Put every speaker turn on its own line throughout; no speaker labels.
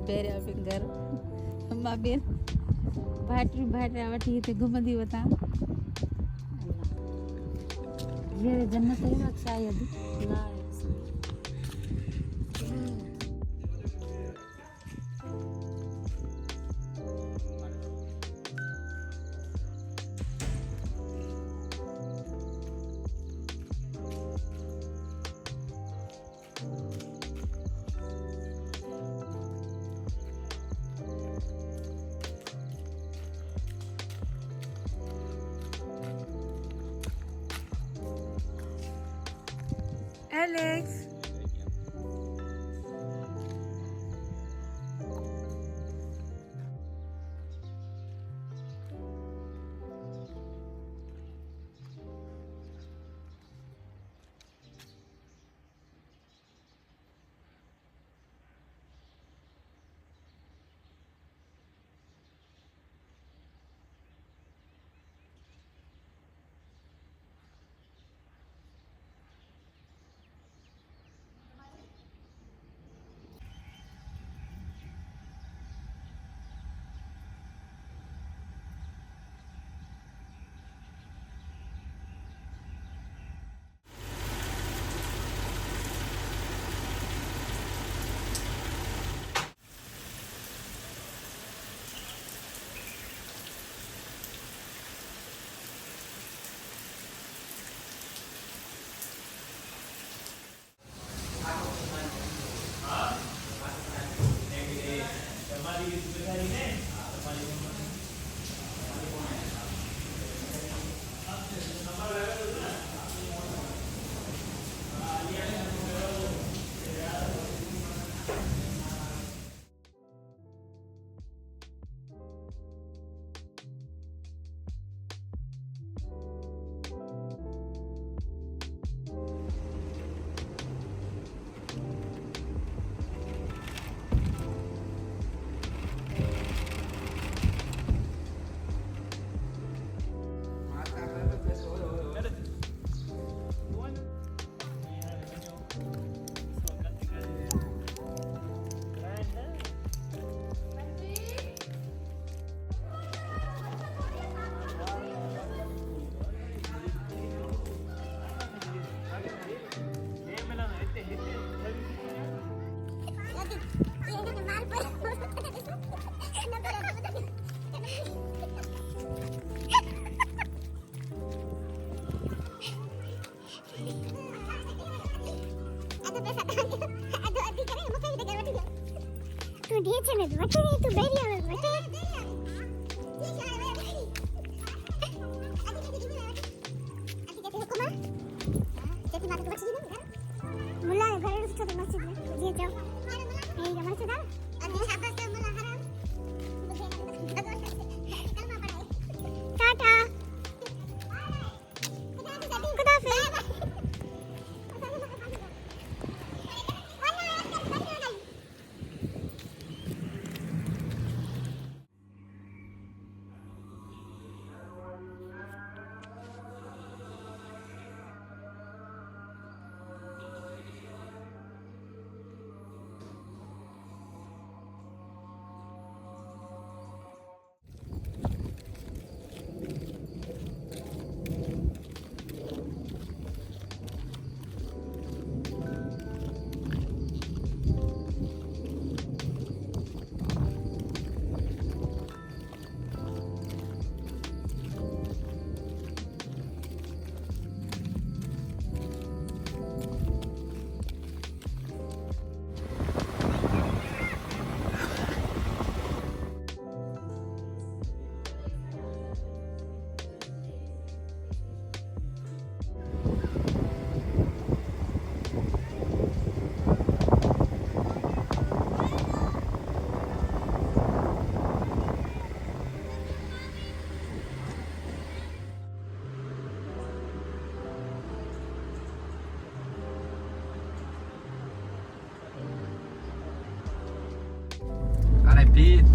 बेरिया finger अम्मा Ben भाटरी वठी ते घुमंदी वता ये जन्नत है ना शायद ला Alex. तू ढेचे में बटे रे तू बेरिया में बटे मुल्ला घर से तो मस्जिद में ये जाओ ये मस्जिद है और शाबाश से मुल्ला हराम टाटा खुदा हाफिज़
Speed.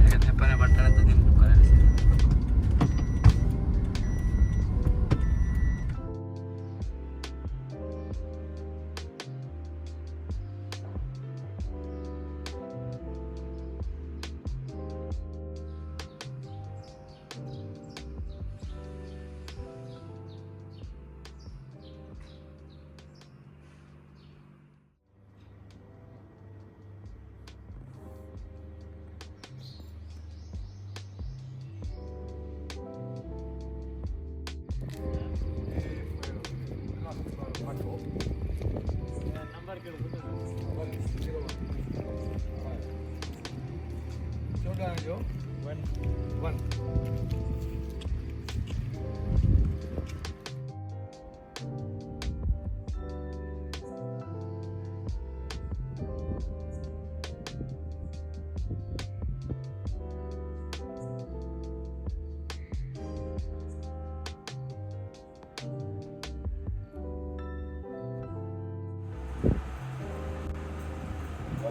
ಯಾಕಂದ್ರೆ ಹೆಬ್ಬಾಳೆ ಬಟ್ಟಣ ಅಂತ ನಿಂತು ಬರಲಿಸಿ.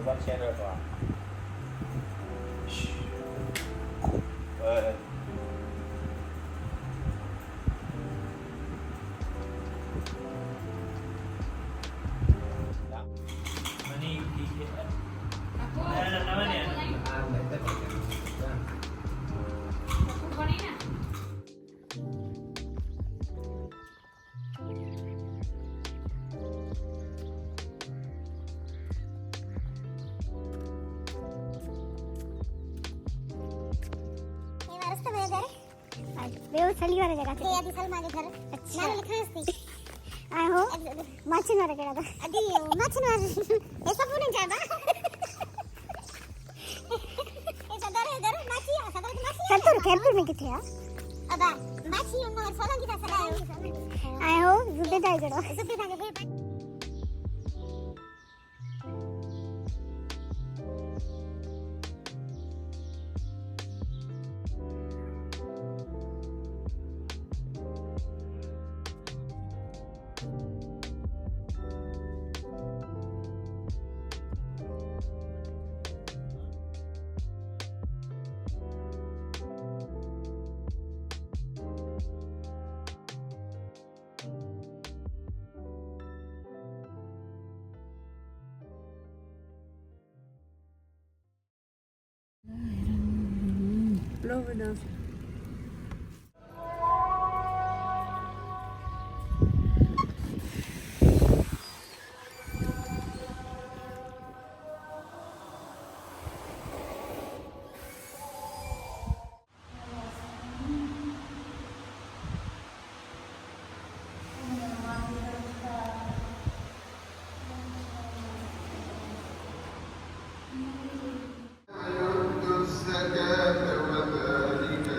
Bắt xe rồi vào.
बेव सलीवार जगह ते आधी सल मागे घर अच्छा नाम लिखा असती आय हो माछीमार केड़ा अदी माछीमार ए सब नहीं जाबा ए सदर माछी आ सदर माछी संतूर कैंपर में किथे आ अबा माछी उन्नो सोलंगी दा सलायो आय हो जुबे दाई गड़ो जुबे दाई गड़ो
Providence.
الزكاة وذلك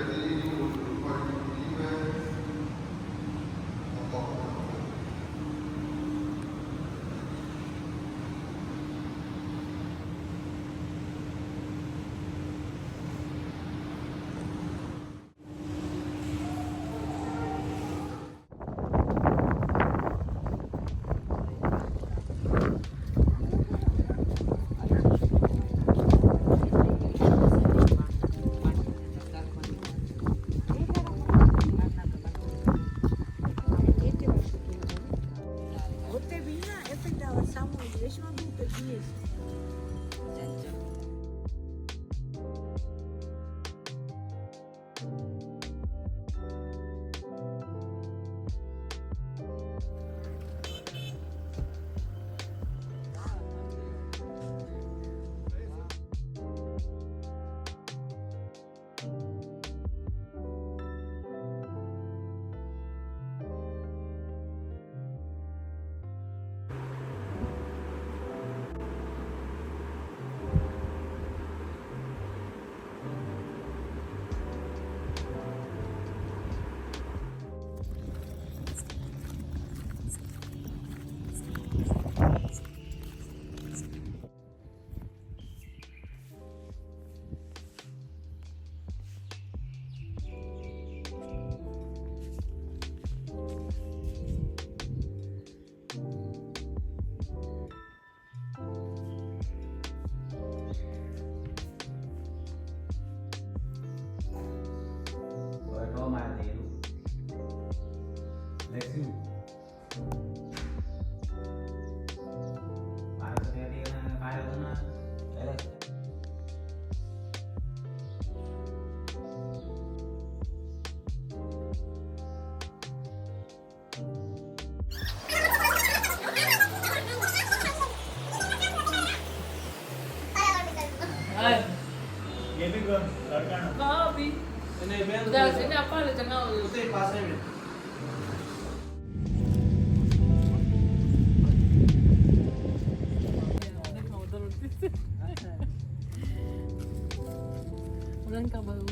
Udah sini apa ada tengah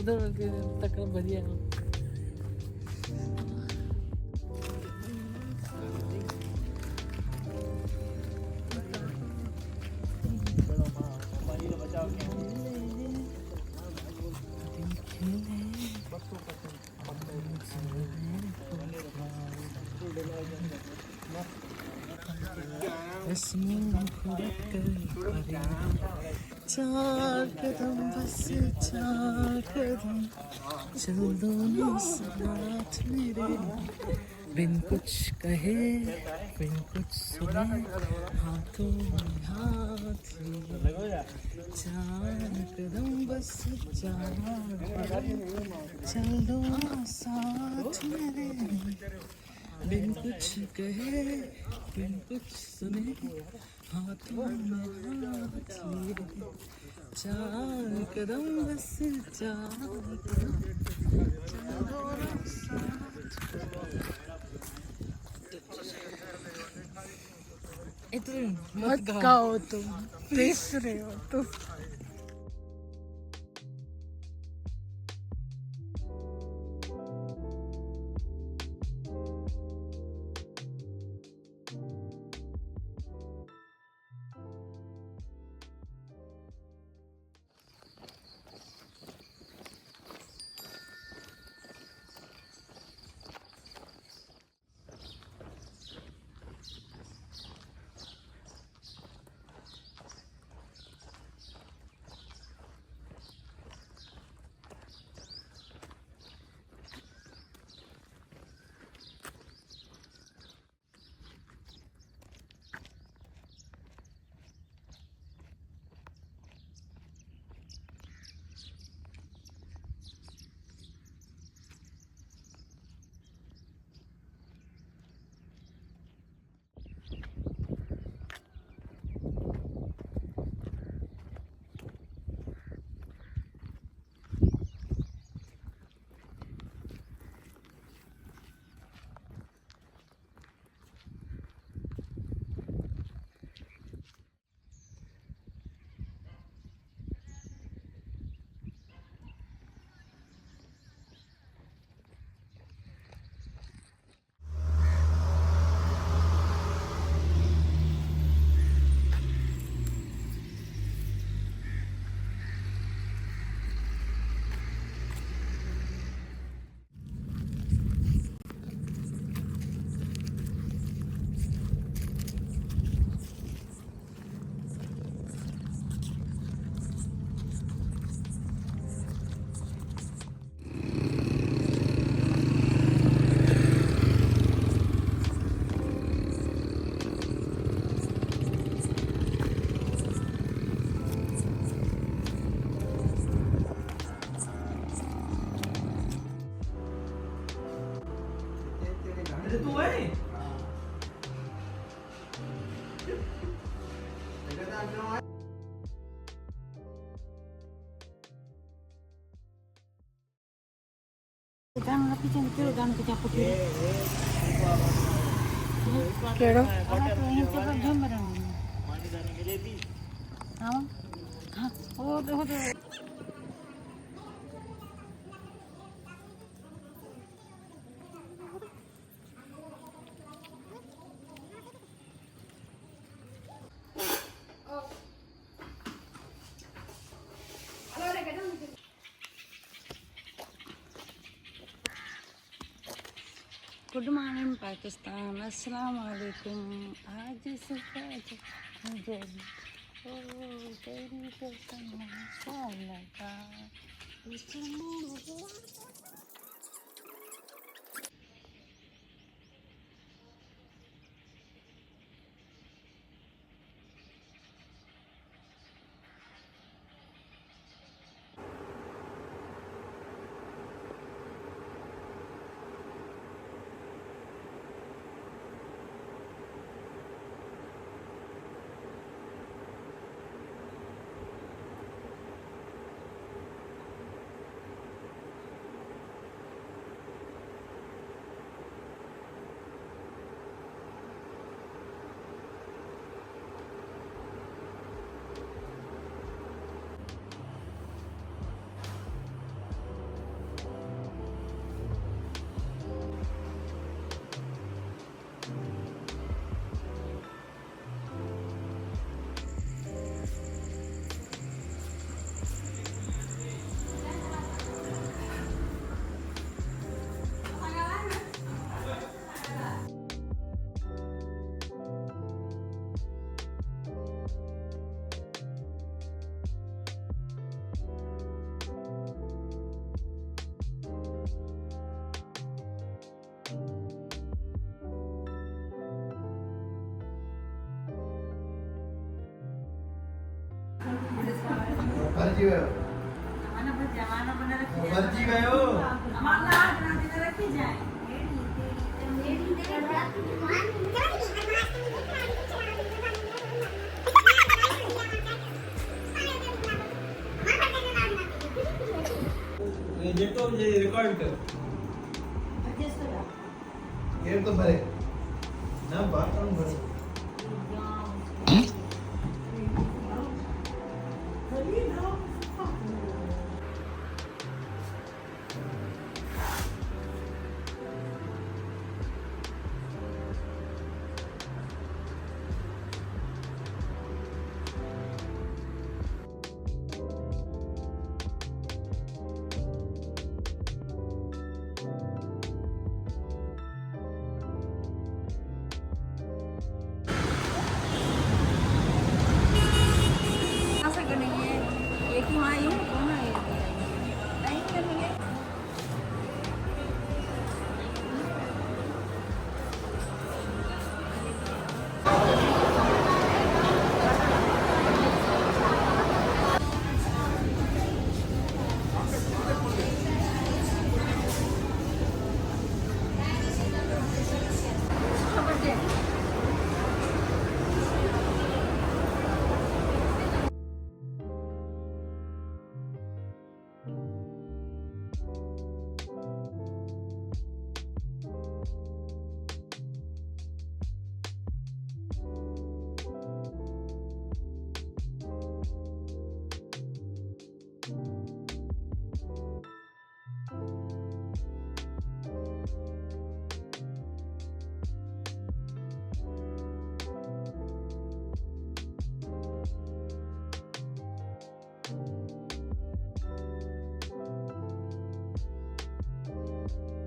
उधर तक बढ़िया चार कदम बस चार कदम चल दो ना साथ मेरे बिन कुछ कहे बिन कुछ सुने हाथों में हाथ लिए चार कदम बस चार कदम चल दो ना साथ मेरे बिन कुछ कहे बिन कुछ सुने हाथों में हाथ लिए चार कदम बस चार कदम चलो ना साथ इतने मत गाओ तुम देख रहे हो तुम Jangan tapi jangan kira jangan kecapuk kira. Kira? Apa yang cepat jam berapa? Apa? Oh, tuh. Good morning Pakistan अस्सलाम वालेकुम आज सुबह मुझे ओ तेरी कसम लगा
મરજી ગયો મરજી ગયો ये जेतो ये रिकॉर्ड कर ये तो भरे ना बात हम भरे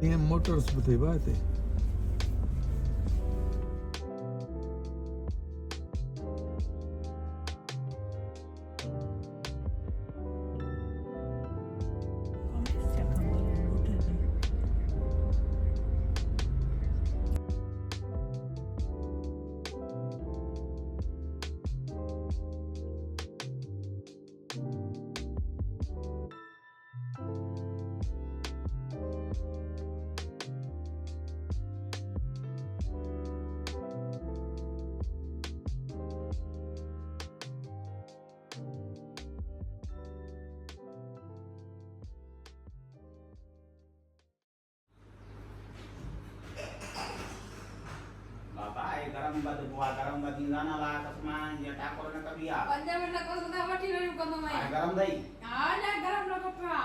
ये मोटर्स बધી વાત है
गरम बद बुआ गरम बदी गाना ला कसमा ये ठाकुर ने कबिया
15 मिनिट को सुधा वठी रही को मैं
गरम दई
हां ना गरम लो कपड़ा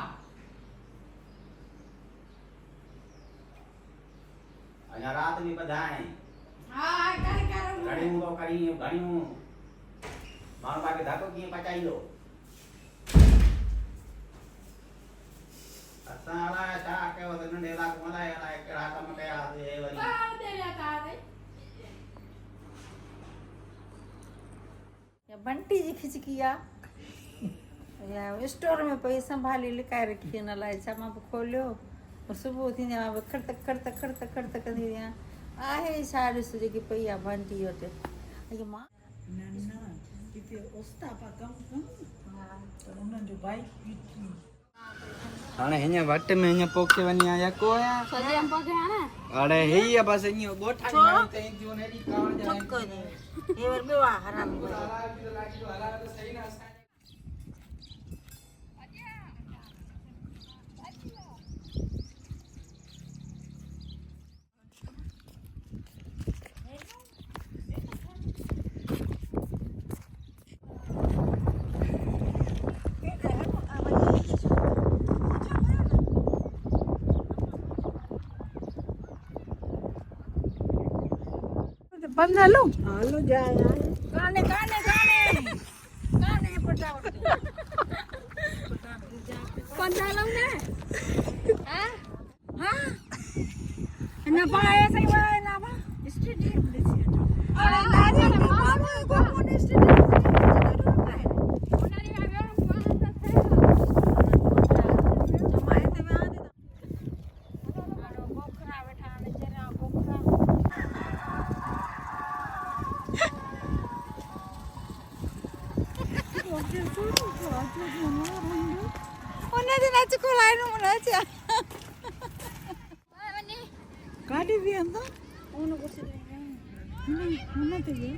अजा रात में बधाए
हां कर
घड़ी तो करी घड़ी मार बाके धाको की पचाई लो असाला ता के वदन नेला को मला याला केड़ा कम के आ दे वरी
हां दे जाता है या बंटी जी खिचकिया या स्टोर में पैसा संभाली लिखा रखी न लाई सामा खोलियो और सुबह थी ना खड़तक कदी आहे सारे सुजे की पैया बंटी होते ये मां
नन्ना किते ओस्ता पा कम हां तो उन जो बाइक
हाणे हिन वट में हिन पोके वनी आया को आया
सजे हम पगे आना
अरे हेई बस इन गोठा में ते जो नेरी कावण जाए
को ने ये वर में वा हराम
सही ना
बंद हेलो
हालो जा यार
गाने पटावट पंजा लो ने हां हां ना पाए सही वाला ना बा
स्टेडियम देखिए
अरे ना मारो को कौन स्टेडियम उनारी आवे हम पास थे जमाए ते में आने अरे बोखरा बैठा ने जरा बोखरा
ओके सुनो
हाँचको लाइन मन छ
काटी भी हम तो उन्हें तो ये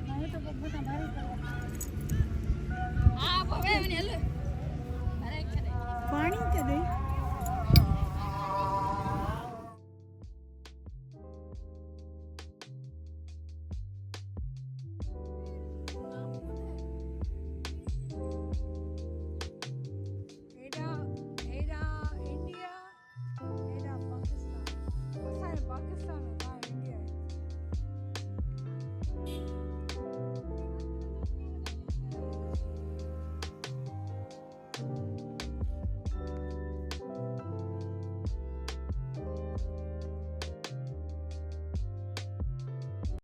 पानी तो दे